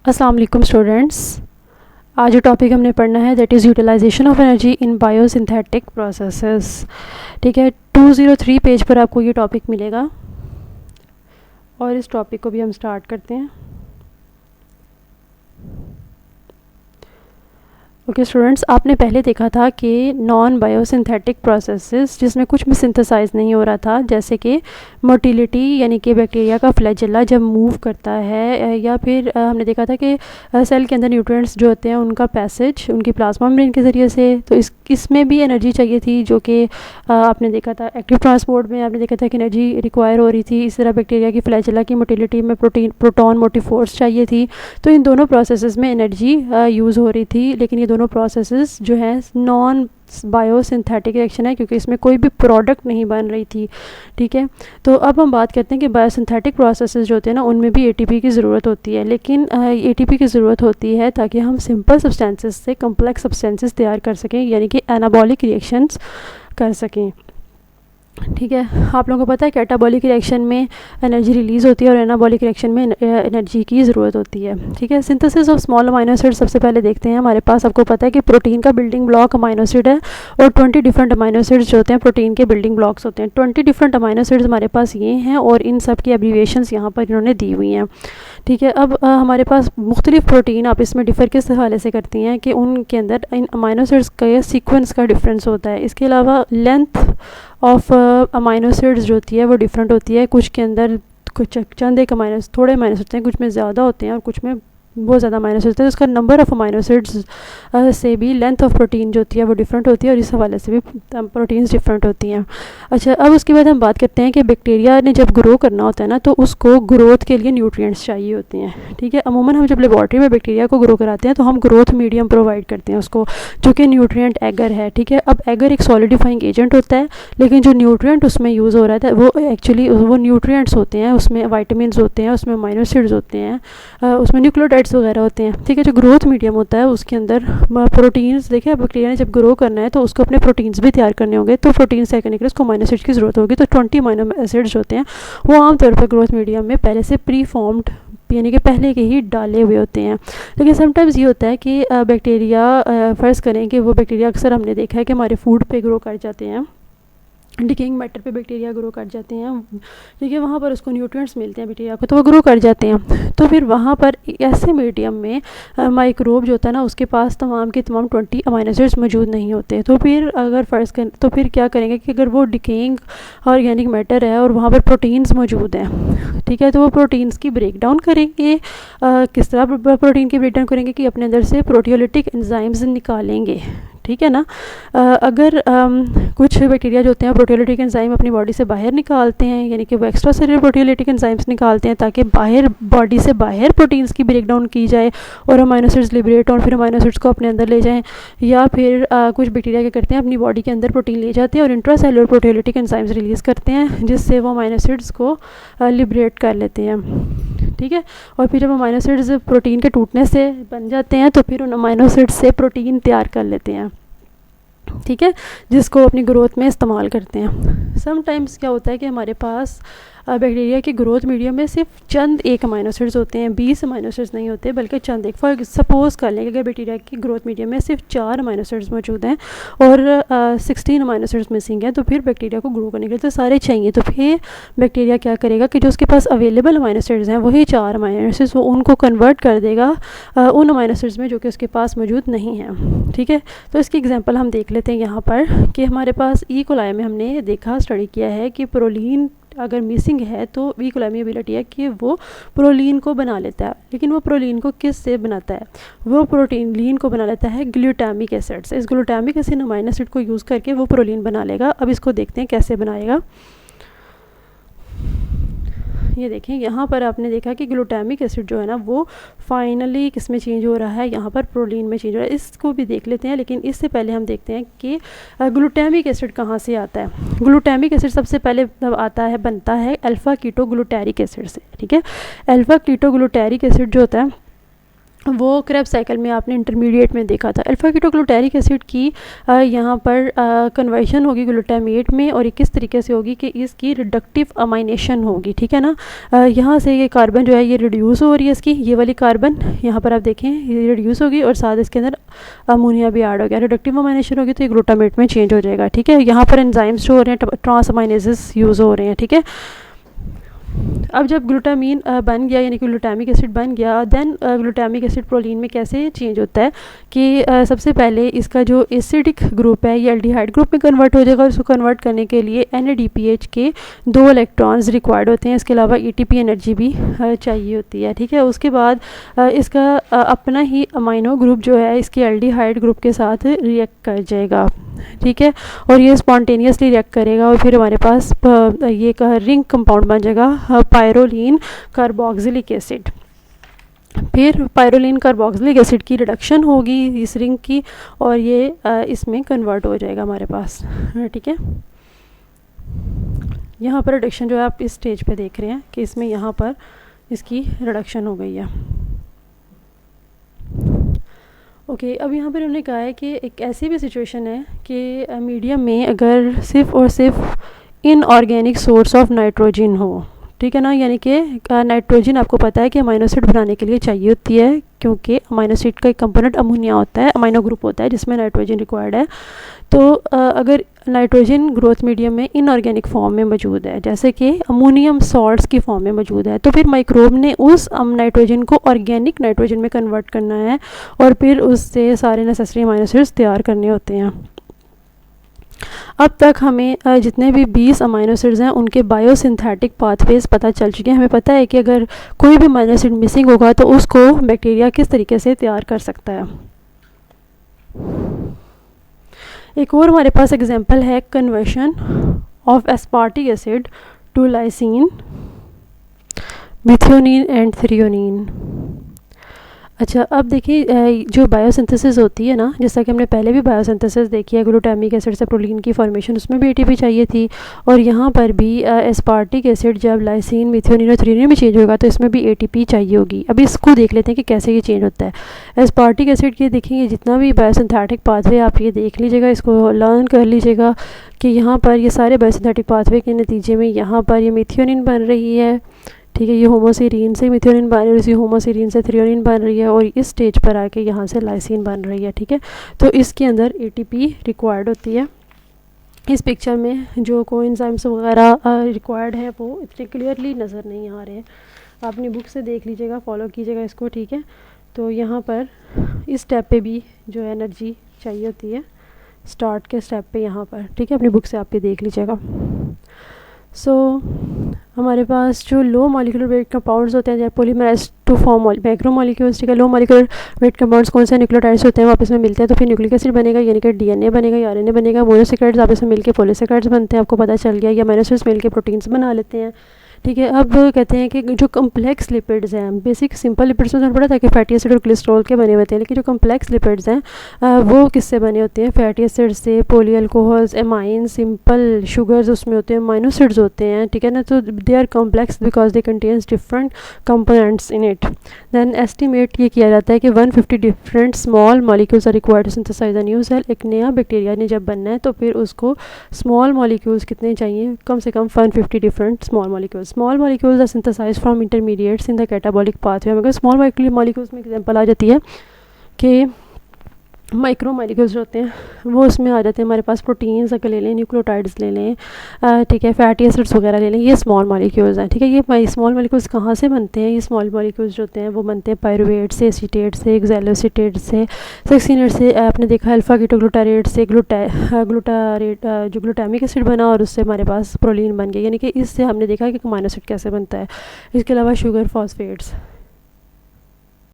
अस्सलाम वालेकुम स्टूडेंट्स। आज जो टॉपिक हमने पढ़ना है that is utilization of energy in biosynthetic processes. ठीक है, 203 पेज पर आपको ये टॉपिक मिलेगा और इस टॉपिक को भी हम स्टार्ट करते हैं। ओके स्टूडेंट्स, आपने पहले देखा था कि नॉन बायोसिंथेटिक प्रोसेसेस जिसमें कुछ भी सिंथेसाइज नहीं हो रहा था, जैसे कि मोटिलिटी यानी कि बैक्टीरिया का फ्लैजेला जब मूव करता है, या फिर हमने देखा था कि सेल के अंदर न्यूट्रिएंट्स जो होते हैं उनका पैसेज उनकी प्लाज्मा मेम्ब्रेन के ज़रिए से, तो इसमें भी एनर्जी चाहिए थी, जो कि आपने देखा था एक्टिव ट्रांसपोर्ट में आपने देखा था कि एनर्जी रिक्वायर हो रही थी। इस तरह बैक्टीरिया की फ्लैजेला की मोटिलिटी में प्रोटॉन मोटिव फोर्स चाहिए थी। तो इन दोनों प्रोसेसेस में एनर्जी यूज़ हो रही थी, लेकिन ये दोनों प्रोसेसेस जो हैं नॉन बायोसिंथेटिक रिएक्शन है, क्योंकि इसमें कोई भी प्रोडक्ट नहीं बन रही थी। ठीक है, तो अब हम बात करते हैं कि बायोसिंथेटिक प्रोसेसेस जो होते हैं ना, उनमें भी एटीपी की ज़रूरत होती है, लेकिन एटीपी की ज़रूरत होती है ताकि हम सिंपल सब्सटेंसेस से कम्प्लेक्स सब्सटेंसेस तैयार कर सकें, यानी कि एनाबॉलिक रिएक्शंस कर सकें। ठीक है, आप लोगों को पता है कैटाबॉलिक रिएक्शन में एनर्जी रिलीज़ होती है और एनाबॉलिक रिएक्शन में एनर्जी की ज़रूरत होती है। ठीक है, synthesis of small amino acid सबसे पहले देखते हैं। हमारे पास आपको पता है कि प्रोटीन का बिल्डिंग ब्लॉक अमाइनो एसिड है और 20 डिफरेंट अमाइनो एसिड्स जो होते हैं प्रोटीन के बिल्डिंग ब्लॉक्स होते हैं। 20 डिफरेंट अमाइनो एसिड्स हमारे पास ये हैं और इन सब की एब्रीविएशंस यहाँ पर इन्होंने दी हुई हैं। ठीक है, अब हमारे पास मुख्तलिफ प्रोटीन आप इसमें डिफ़र किस हवाले से करती हैं कि उनके अंदर इन अमाइनो एसिड्स का सीक्वेंस का डिफरेंस होता है। इसके अलावा लेंथ ऑफ अमाइनो एसिड्स जो होती है वो डिफरेंट होती है। कुछ के अंदर कुछ चंद एक अमाइनो थोड़े अमाइनो होते हैं, कुछ में ज़्यादा होते हैं और कुछ में बहुत ज़्यादा अमाइनो एसिड्स होते हैं। उसका नंबर ऑफ़ अमाइनो एसिड्स से भी लेंथ ऑफ प्रोटीन जो होती है वो डिफरेंट होती है और इस हवाले से भी प्रोटीन्स डिफरेंट होती हैं। अच्छा, अब उसके बाद हम बात करते हैं कि बैक्टीरिया ने जब ग्रो करना होता है ना, तो उसको ग्रोथ के लिए न्यूट्रिएंट्स चाहिए होते हैं। ठीक है, अमूमन हम जब लेबॉर्ट्री में बैक्टीरिया को ग्रो कराते हैं तो हम ग्रोथ मीडियम प्रोवाइड करते हैं उसको, जो कि न्यूट्रिएंट एगर है। ठीक है, अब एगर एक सॉलिडिफाइंग एजेंट होता है, लेकिन जो न्यूट्रिएंट उसमें यूज़ हो रहा था वो एक्चुअली वो न्यूट्रिएंट्स होते हैं, उसमें वाइटामिन्स होते हैं, उसमें अमाइनो एसिड्स होते हैं, उसमें न्यूक्लियोटाइड्स वगैरह होते हैं। ठीक है, जो ग्रोथ मीडियम होता है उसके अंदर प्रोटीन्स, देखिए बैक्टीरिया ने जब ग्रो करना है तो उसको अपने प्रोटीन्स भी तैयार करने होंगे, तो प्रोटीन्स तैयार करने के लिए उसको अमाइनो एसिड्स की ज़रूरत होगी। तो 20 अमाइनो एसिड्स होते हैं वो आमतौर पर ग्रोथ मीडियम में पहले से प्री फॉर्म्ड यानी कि पहले के ही डाले हुए होते हैं। लेकिन समटाइम्स ये होता है कि बैक्टीरिया फ़र्ज़ करें कि वो बैक्टीरिया अक्सर हमने देखा है कि हमारे फूड पे ग्रो कर जाते हैं, डिकेइंग मैटर पे बैक्टीरिया ग्रो कर जाते हैं। ठीक है, वहाँ पर उसको न्यूट्रिएंट्स मिलते हैं बैक्टीरिया को, तो वो ग्रो कर जाते हैं। तो फिर वहाँ पर ऐसे मीडियम में माइक्रोब जो होता है ना, उसके पास तमाम के तमाम 20 अमाइनो एसिड्स मौजूद नहीं होते। तो फिर अगर फ़र्ज़ करें तो फिर क्या करेंगे कि अगर वो डिकेइंग ऑर्गेनिक मैटर है और वहाँ पर प्रोटीन्स मौजूद हैं, ठीक है, तो वो प्रोटीन्स की ब्रेक डाउन करेंगे। किस तरह प्रोटीन की ब्रेक डाउन करेंगे कि अपने अंदर से प्रोटियोलिटिक एंजाइम्स निकालेंगे। ठीक है ना, अगर कुछ बैक्टीरिया जो होते हैं प्रोटियोलिटिक एंजाइम अपनी बॉडी से बाहर निकालते हैं, यानी कि वो एक्स्ट्रा सेलुलर प्रोटियोलिटिक एंजाइम्स निकालते हैं ताकि बाहर बॉडी से बाहर प्रोटीन्स की ब्रेक डाउन की जाए और अमाइनो एसिड्स लिबरेट और फिर अमाइनो एसिड्स को अपने अंदर ले जाएं। या फिर कुछ बैक्टीरिया क्या करते हैं, अपनी बॉडी के अंदर प्रोटीन ले जाते हैं और intra cellular proteolytic enzymes release करते हैं, जिससे वो अमाइनो एसिड्स को लिबरेट कर लेते हैं। ठीक है, और फिर जब अमाइनो एसिड्स प्रोटीन के टूटने से बन जाते हैं तो फिर उन अमाइनो एसिड्स से प्रोटीन तैयार कर लेते हैं। ठीक है, जिसको अपनी ग्रोथ में इस्तेमाल करते हैं। समटाइम्स क्या होता है कि हमारे पास बैक्टीरिया की ग्रोथ मीडियम में सिर्फ चंद एक अमाइनो एसिड्स होते हैं, 20 अमाइनो एसिड्स नहीं होते बल्कि चंद एक। फॉर सपोज कर लें कि अगर बैक्टीरिया की ग्रोथ मीडियम में सिर्फ 4 अमाइनो एसिड्स मौजूद हैं और 16 अमाइनो एसिड्स मिसिंग हैं, तो फिर बैक्टीरिया को ग्रो करने के लिए तो सारे चाहिए। तो फिर बैक्टीरिया क्या करेगा कि जो उसके पास अवेलेबल अमाइनो एसिड्स हैं वही 4 अमाइनो एसिड्स, वो उनको कन्वर्ट कर देगा उन अमाइनो एसिड्स में जो कि उसके पास मौजूद नहीं हैं। ठीक है, तो इसकी एग्जांपल हम देख लेते हैं यहाँ पर कि हमारे पास ई कोलाई में हमने देखा, स्टडी किया है कि प्रोलीन अगर मिसिंग है तो ई कोलाई में एबिलिटी है कि वो प्रोलीन को बना लेता है। लेकिन वो प्रोलीन को किस से बनाता है, वो प्रोटीन लीन को बना लेता है ग्लूटामिक एसिड से। इस ग्लूटामिक एसिड अमाइनो एसिड को यूज़ करके वो प्रोलीन बना लेगा। अब इसको देखते हैं कैसे बनाएगा। ये देखें, यहाँ पर आपने देखा कि ग्लूटामिक एसिड जो है ना वो फाइनली किस में चेंज हो रहा है, यहाँ पर प्रोलीन में चेंज हो रहा है। इसको भी देख लेते हैं, लेकिन इससे पहले हम देखते हैं कि ग्लूटामिक एसिड कहाँ से आता है। ग्लूटामिक एसिड सबसे पहले आता है, बनता है अल्फ़ा कीटो ग्लूटारिक एसिड से। ठीक है, अल्फ़ा कीटो ग्लूटारिक एसिड जो होता है वो क्रेब्स साइकिल में आपने इंटरमीडिएट में देखा था। अल्फा कीटोग्लूटारिक एसिड की यहाँ पर कन्वर्शन होगी ग्लूटामेट में, और ये किस तरीके से होगी कि इसकी रिडक्टिव अमाइनेशन होगी, ठीक है ना। यहाँ से ये कार्बन जो है ये रिड्यूस हो रही है, इसकी ये वाली कार्बन यहाँ पर आप देखें ये रिड्यूस होगी, और साथ इसके अंदर अमोनिया भी ऐड हो गया, रिडक्टिव अमाइनेशन होगी तो ये ग्लूटामेट में चेंज हो जाएगा, ठीक है। यहाँ पर एंजाइम्स जो हो रहे हैं ट्रांसअमाइनेजेस यूज़ हो रहे हैं, ठीक है। अब जब ग्लूटामीन बन गया यानी कि ग्लूटामिक एसिड बन गया, देन ग्लूटामिक एसिड प्रोलीन में कैसे चेंज होता है कि सबसे पहले इसका जो एसिडिक ग्रुप है ये एल्डिहाइड ग्रुप में कन्वर्ट हो जाएगा, और उसको कन्वर्ट करने के लिए NADPH के 2 इलेक्ट्रॉन्स रिक्वायर्ड होते हैं, इसके अलावा ATP एनर्जी भी चाहिए होती है, ठीक है। उसके बाद इसका अपना ही अमाइनो ग्रुप जो है इसके एल्डिहाइड ग्रुप के साथ रिएक्ट कर जाएगा, ठीक है, और ये स्पॉन्टेनियसली रिएक्ट करेगा, और फिर हमारे पास ये रिंग कंपाउंड बन जाएगा पायरोलीन कार्बोक्सिलिक एसिड। फिर पायरोलीन कार्बोक्सिलिक एसिड की रिडक्शन होगी इस रिंग की, और ये इसमें कन्वर्ट हो जाएगा हमारे पास, ठीक है। यहाँ पर रिडक्शन जो है आप इस स्टेज पे देख रहे हैं कि इसमें यहाँ पर इसकी रिडक्शन हो गई है। ओके अब यहाँ पर उन्होंने कहा है कि एक ऐसी भी सिचुएशन है कि मीडियम में अगर सिर्फ और सिर्फ इनऑर्गेनिक सोर्स ऑफ नाइट्रोजन हो, ठीक है ना, यानी कि नाइट्रोजन आपको पता है कि अमाइनो एसिड बनाने के लिए चाहिए होती है, क्योंकि अमाइनो एसिड का एक कंपोनेंट अमोनिया होता है, अमाइनो ग्रुप होता है जिसमें नाइट्रोजन रिक्वायर्ड है। तो अगर नाइट्रोजन ग्रोथ मीडियम में इनऑर्गेनिक फॉर्म में मौजूद है, जैसे कि अमोनियम सॉल्ट्स की फॉर्म में मौजूद है, तो फिर माइक्रोब ने उस नाइट्रोजन को ऑर्गेनिक नाइट्रोजन में कन्वर्ट करना है, और फिर उससे सारे नेसेसरी अमाइनो एसिड्स तैयार करने होते हैं। अब तक हमें जितने भी 20 अमाइनो एसिड्स हैं उनके बायोसिंथेटिक पाथवेज पता चल चुके हैं। हमें पता है कि अगर कोई भी अमाइनो एसिड मिसिंग होगा तो उसको बैक्टीरिया किस तरीके से तैयार कर सकता है। एक और हमारे पास एग्जांपल है conversion of aspartic acid to lysine, methionine and threonine. अच्छा अब देखिए जो बायोसिंथेसिस होती है ना, जैसा कि हमने पहले भी बायोसिंथेसिस देखी है, ग्लूटामिक एसिड से प्रोटीन की फॉर्मेशन, उसमें भी ATP चाहिए थी, और यहाँ पर भी एस्पार्टिक एसिड जब लाइसिन मिथ्योनिन और थ्रियोनिन में चेंज होगा तो इसमें भी ATP चाहिए होगी। अभी इसको देख लेते हैं कि कैसे ये चेंज होता है। एस्पार्टिक एसिड के देखेंगे जितना भी बायोसिंथेटिक पाथवे आप ये देख लीजिएगा, इसको लर्न कर लीजिएगा कि यहाँ पर ये सारे बायोसिंथेटिक पाथवे के नतीजे में यहाँ पर ये मिथ्योनिन बन रही है, ठीक है, ये होमोसीरीन से मिथ्योनिन बन रही है, इसी होमोसीरीन से थ्रियोनिन बन रही है, और इस स्टेज पर आके यहाँ से लाइसिन बन रही है, ठीक है। तो इसके अंदर ATP रिक्वायर्ड होती है। इस पिक्चर में जो कोएंजाइम्स वगैरह रिक्वायर्ड है वो इतने क्लियरली नज़र नहीं आ रहे हैं, अपनी बुक से देख लीजिएगा, फॉलो कीजिएगा इसको, ठीक है। तो यहाँ पर इस स्टेप पे भी जो एनर्जी चाहिए होती है स्टार्ट के स्टेप पे यहाँ पर, ठीक है, अपनी बुक से आप ये देख लीजिएगा। सो हमारे पास जो लो मॉलिक्यूलर वेट कंपाउंड्स होते हैं, जैसे polymerize to form macro molecules, ठीक है, लो मॉलिक्यूलर वेट कंपाउंड्स कौन से न्यूक्लियोटाइड्स होते हैं, वापस में मिलते हैं तो फिर न्यूक्लिक एसिड बनेगा, यानी कि DNA बनेगा या RNA बनेगा, मोनोसैकराइड्स आपस में मिलकर पॉलीसैकराइड्स बनते हैं, आपको पता चल गया, या अमीनो एसिड्स मिलकर प्रोटीन्स बना लेते हैं, ठीक है। अब कहते हैं कि जो कम्प्लेक्स लिपिड्स हैं, बेसिक सिंपल लिपिड्स में पता था कि फैटी एसिड और कोलेस्ट्रॉल के बने होते हैं, लेकिन जो कम्प्लेक्स लिपिड्स हैं वो किससे बने होते हैं, फैटी एसिड से, poly alcohols, amine, simple sugars उसमें होते हैं, अमीनो एसिड्स होते हैं, ठीक है ना। तो they are complex because they contains different components in it. Then estimate ये किया जाता है कि 150 different small molecules are required to synthesize a new cell. एक नया बैक्टीरिया ने जब बनना है तो फिर उसको स्मॉल मॉलिक्यूल्स कितने चाहिए, कम से कम 150 different small molecules. Small molecules are synthesized from intermediates in the catabolic pathway. मगर स्मॉल मॉलिक्यूल्स में एग्जांपल आ जाती है कि माइक्रो मॉलिक्यूल्स होते हैं वो उसमें आ जाते हैं हमारे पास, प्रोटीन्स अगर ले लें, न्यूक्लियोटाइड्स ले लें, ठीक है, फैटी एसिड्स वगैरह ले लें, ये स्मॉल मॉलिक्यूल्स हैं, ठीक है। ये स्मॉल मॉलिक्यूल्स कहाँ से बनते हैं, ये स्मॉल मॉलिक्यूल्स जो होते हैं वो बनते हैं पायरुवेट से, एसीटेट से, एक्सैलोसिटेट से, सक्सिनेट से, आपने देखा अल्फा कीटोग्लूटारेट से, ग्लूटारेट जो ग्लूटामिक एसिड बना और उससे हमारे पास प्रोलीन बन गया, यानी कि इससे हमने देखा कि अमीनो एसिड कैसे बनता है। इसके अलावा शुगर फॉस्फेट्स,